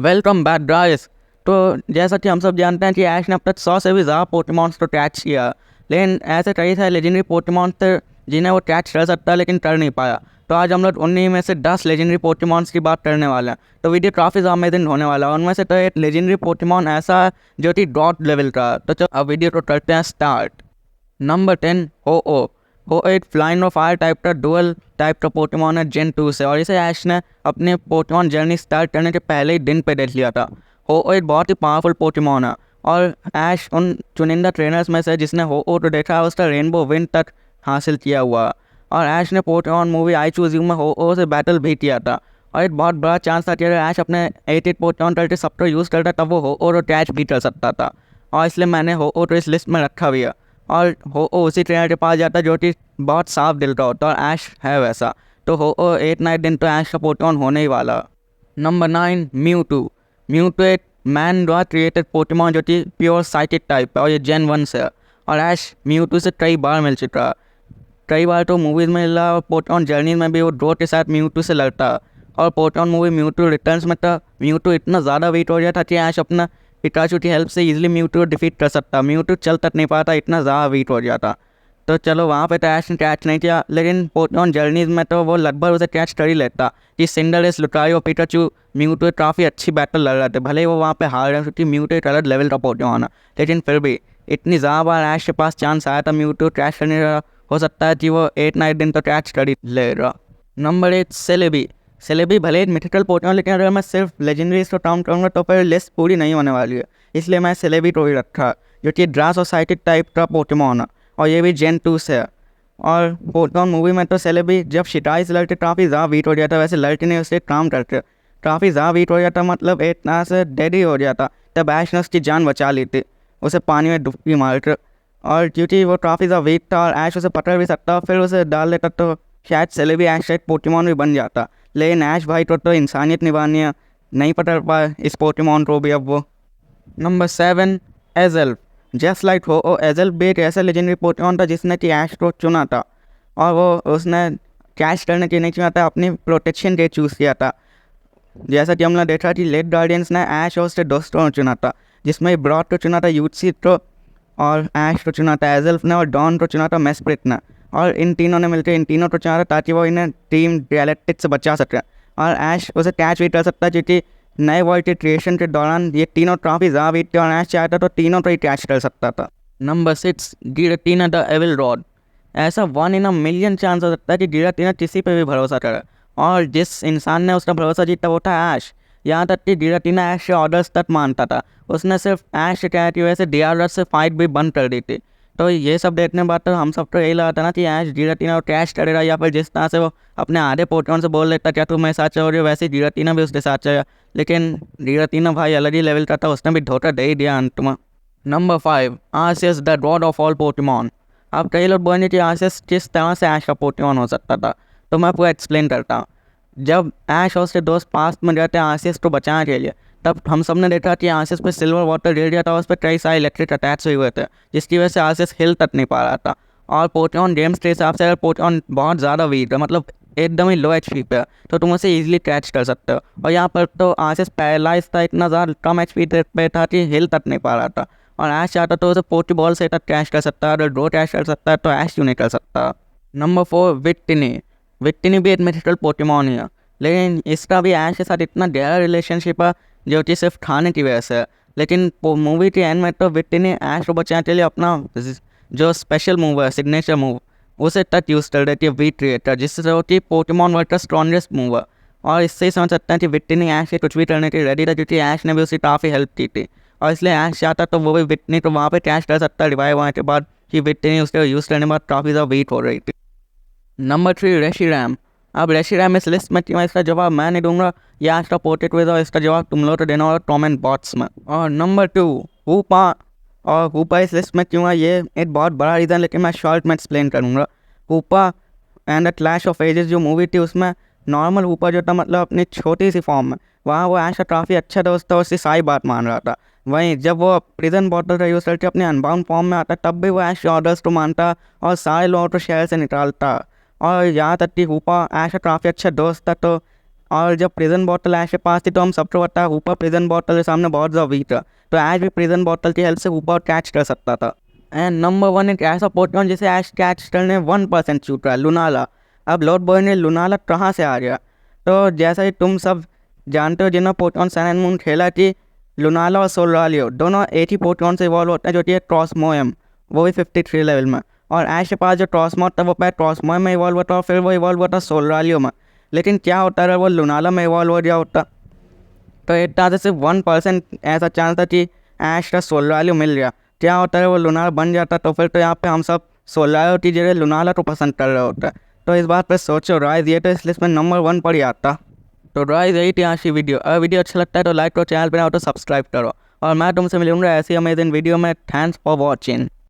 Welcome back guys. तो जैसा कि हम सब जानते हैं कि ऐश ने अब तक 100 से भी ज़्यादा पोकेमॉन्स को कैच किया, लेकिन ऐसे कई सारे लेजेंडरी पोकेमॉन्स थे जिन्हें वो कैच कर सकता है लेकिन कर नहीं पाया। तो आज हम लोग उन्हीं में से 10 लेजेंडरी पोकेमॉन्स की बात करने वाले हैं। तो वीडियो काफ़ी अमेजिंग होने वाला है। उनमें से तो एक लेजेंडरी पोकेमॉन ऐसा है जो कि गॉड लेवल का है। तो चलो अब वीडियो को करते हैं स्टार्ट। नंबर 10 हो वो एक फ्लाइंग और फायर टाइप का डुअल टाइप का पोकेमॉन है जेन 2 से, और इसे ऐश ने अपने पोकेमॉन जर्नी स्टार्ट करने के पहले ही दिन पे देख लिया था। हो एक बहुत ही पावरफुल पोकेमॉन है और ऐश उन चुनिंदा ट्रेनर्स में से जिसने हो को देखा है उसका रेनबो विन तक हासिल किया हुआ है। और ऐश ने Pokemon movie I choose you में हो से बैटल भी किया था, और एक बहुत बड़ा चांस था कि अगर ऐश अपने 8 पोकेमॉन करके सबको यूज़ करता तब वो हो कैच भी कर सकता था, और इसलिए मैंने हो को इस लिस्ट में रखा भी है। और हो उसी ट्रेनर के पास जाता है जो कि बहुत साफ दिल का होता है, और ऐश है वैसा। तो हो 8-9 दिन तो ऐश का पोकेमॉन होने ही वाला। नंबर 9 म्यूटू एक मैन द्वारा क्रिएटेड पोकेमॉन जो कि प्योर साइकिक टाइप है, और ये जेन 1 से है। और ऐश म्यूटू से कई बार मिल चुका है, कई बार तो मूवीज़ में मिला, और पोकेमॉन जर्नी में भी वो ड्रो के साथ म्यूटू से लड़ता है। और पोकेमॉन मूवी म्यूटू रिटर्न्स में था म्यूटू इतना ज़्यादा वीक हो गया था कि ऐश अपना पिकाचू की हेल्प से इजीली म्यूटू को डिफीट कर सकता। म्यूटू चल तक नहीं पाता, इतना ज़्यादा वीक हो गया था। तो चलो वहाँ पे तो ऐश ने कैच नहीं किया, लेकिन पोकेमॉन जर्नीज में तो वो लगभग उसे कैच कर ही लेता कि सिंडरेस, लुटारी और पिकाचू म्यूटू काफ़ी अच्छी बैटल लड़ रहे थे। भले ही वो वहाँ पे हार रहे क्योंकि म्यूटू एक अलग लेवल का पोकेमॉन है, लेकिन फिर भी इतनी ज़्यादा बार ऐश के पास चांस आया था म्यूटू कैच करने का, हो सकता है कि वो 8-9 दिन तो कैच कर ही लेगा। नंबर 8 सेलेबी भले एक मिथिकल पोकेमॉन, लेकिन अगर मैं सिर्फ लेजेंडरीज को काउंट करूँगा तो फिर लिस्ट पूरी नहीं होने वाली है, इसलिए मैं सेलेबी को ही रखा, जो कि ग्रास और साइकिक टाइप का पोकेमॉन है, और ये भी जेन 2 से है। और पोकेमॉन मूवी में तो सेलेबी जब शिटाई से लड़के काफ़ी ज़्यादा वीक हो गया था, वैसे लड़के ने उससे काम करके काफ़ी ज़्यादा वीक हो गया था, मतलब एक तरह से डेड ही हो गया था। तब ऐश ने उसकी जान बचा ली थी उसे पानी में डुबकी मार कर, और क्योंकि वो काफ़ी ज़्यादा वीक था और ऐश उसे पकड़ भी सकता, फिर उसे डाल लेता तो शायद सेलेबी ऐश एक पोकेमॉन भी बन जाता। लेकिन ऐश भाई को तो इंसानियत निभानी है, नहीं पकड़ पाए इस पोकेमॉन को भी अब वो। नंबर 7 एज़ल्फ। जस्ट लाइक हो एज़ल्फ भी एक ऐसा लेजेंडरी पोकेमॉन था जिसने कि ऐश को चुना था, और वो उसने कैच करने के नहीं चुना था, अपनी प्रोटेक्शन के चूज़ किया था। जैसा कि हमने देखा कि लेड गार्डियंस ने ऐश और उसके दोस्तों को चुना था, जिसमें ब्रॉड को चुना था यूटसी को, और ऐश को चुना था एज़ल्फ ने, और डॉन को चुना था मेस्प्रिट ने। और इन तीनों ने मिलकर इन तीनों को चुना था ताकि वो इन्हें टीम गैलेक्टिक से बचा सके, और ऐश उसे कैच भी कर सकता है क्योंकि नए वर्ल्ड के क्रिएशन के दौरान ये तीनों काफ़ी ज़्यादा वीक थे, और ऐश चाहता तो तीनों को ही कैच कर सकता था। Number 6 Giratina the evil rod. ऐसा 1 in a million चांस हो सकता है कि गिराटीना किसी पे भी भरोसा करे, और जिस इंसान ने उसका भरोसा जीता वो था ऐश। यहाँ तक कि गिराटीना ऐश के ऑर्डर्स तक मानता था, उसने सिर्फ ऐश शिकायत की वजह से DRR से फाइट भी बंद कर दी थी। तो ये सब देखने के बाद तो हम सबको यही लगा था ना कि ऐश गिराटीना को कैच करेगा, या फिर जिस तरह से वो अपने आधे पोकेमॉन से बोल लेता क्या तुम मेरे साथ चल रही हो, वैसे गिराटीना भी उसके साथ चलेगा। लेकिन गिराटीना भाई अलग ही लेवल का था, उसने भी धोखा दे ही दिया अंत में। Number 5 Arceus the god of all Pokemon. अब कई लोग बोलेंगे कि आर्सियस किस तरह से ऐश का पोकेमॉन हो सकता था, तो मैं पूरा एक्सप्लेन करता हूँ। जब ऐश और उसके दोस्त पास में गए थे आर्सियस को बचाने के लिए, तब हम सब ने देखा कि आर्सियस पे सिल्वर वाटर गिर गया था, उस पर कई सारे इलेक्ट्रिक अटैक्स हुए थे, जिसकी वजह से आर्सियस हिल तक नहीं पा रहा था। और पोकेमॉन गेम्स के हिसाब से अगर पोकेमॉन बहुत ज़्यादा वीक है, मतलब एकदम ही लो HP पे, तो तुम उसे ईजिली कैच कर सकते हो। और यहाँ पर तो आर्सियस पैरालाइज था, इतना ज़्यादा कम HP पे था कि हिल तक नहीं पा रहा था, और ऐश चाहता तो उसे पोकेबॉल से तक कैच कर सकता है, अगर ड्रो कैच कर सकता है तो ऐश क्यों नहीं कर सकता। नंबर 4 विक्टिनी भी एक मिथिकल पोकेमॉन ही है, लेकिन इसका भी ऐश के साथ इतना गहरा रिलेशनशिप है जो कि सिर्फ खाने की वजह से है। लेकिन मूवी के एंड में तो विक्टिनी ऐश को बचाने के लिए अपना जो स्पेशल मूव है, सिग्नेचर मूव, उसे तक यूज़ कर देती है वी क्रिएटर, जिससे वो कि पोकेमॉन वर्ल्ड का स्ट्रॉन्गेस्ट मूव है। और इससे ही समझ सकते हैं कि विक्टिनी ऐश के कुछ भी करने के लिए रेडी था, क्योंकि ऐश ने भी उसकी काफ़ी हेल्प की थी, और इसलिए ऐश चाहता तो वो भी विक्टिनी को वहाँ पे कैच कर सकता है रिवाइव होने के बाद, कि विक्टिनी उसके यूज़ करने के बाद काफ़ी ज़्यादा वीक हो रही थी। नंबर 3 रेशिरैम। अब रेशिरैम इस लिस्ट में क्यों, इसका जवाब मैं नहीं दूंगा, या इसका पोर्ट्रेट हुआ, इसका जवाब तुम लोग को देना होगा कमेंट बॉक्स में। और नंबर 2 हूपा। और हूपा इस लिस्ट में क्यों है ये एक बहुत बड़ा रीज़न, लेकिन मैं शॉर्ट में एक्सप्लेन करूँगा। Hoopa and the clash of ages जो मूवी थी, उसमें नॉर्मल हूपा जो था, मतलब अपनी छोटी सी फॉर्म में, वहाँ वो ऐश का काफ़ी अच्छा दोस्त था, उससे सारी बात मान रहा था। वहीं जब वो प्रिजन बॉटल का यूज़ करके अपने अनबाउंड फॉर्म में आता, तब भी वो ऐश के ऑर्डर्स को मानता और सारे लोगों को शहर से निकालता। और यहाँ तक कि हूपा ऐश का काफ़ी अच्छा दोस्त था, तो और जब प्रिजन बॉटल ऐश के पास थी तो हम सबको पता है ऊपर प्रिजन बॉटल के सामने बहुत ज़्यादा वीक था, तो ऐश भी प्रिजन बॉटल की हेल्प से ऊपर कैच कर सकता था। एंड नंबर 1 एक ऐसा पोकेमॉन जिसे ऐश कैच करने 1% छूट रहा है, लुनाला। अब लॉर्ड बॉय ने लुनाला कहाँ से आ गया? तो जैसा ही तुम सब जानते हो जिन्होंने पोकेमॉन सन एंड मून खेला कि लुनाला और सोलालियो दोनों एक ही पोकेमॉन से इवॉल्व होते हैं जो कि है ट्रॉसमोएम, वो भी 53 लेवल में। और ऐश के पास जो ट्रॉसमॉट था वो पहले ट्रॉसमोएम में इवॉल्व होता और फिर वो इवॉल्व होता सोलालियो में। लेकिन क्या होता है वो लुनाला में इवॉल्व हो गया होता तो एक तरह से सिर्फ 1% ऐसा चांस था कि ऐश का सोलालियो मिल गया। क्या होता है वो लुनाला बन जाता तो फिर तो यहाँ पे हम सब सोलालियो की जगह लुनाला को पसंद कर रहे होता। तो इस बात पर सोचो राइज, ये तो इस लिस्ट में नंबर 1 पर ही आता। तो राइज यही थी आज की वीडियो। अगर वीडियो अच्छा लगता है तो लाइक करो, चैनल पर आओ तो सब्सक्राइब करो, और मैं तुमसे मिलूंगा ऐसी अमेजिंग वीडियो में। Thanks for watching.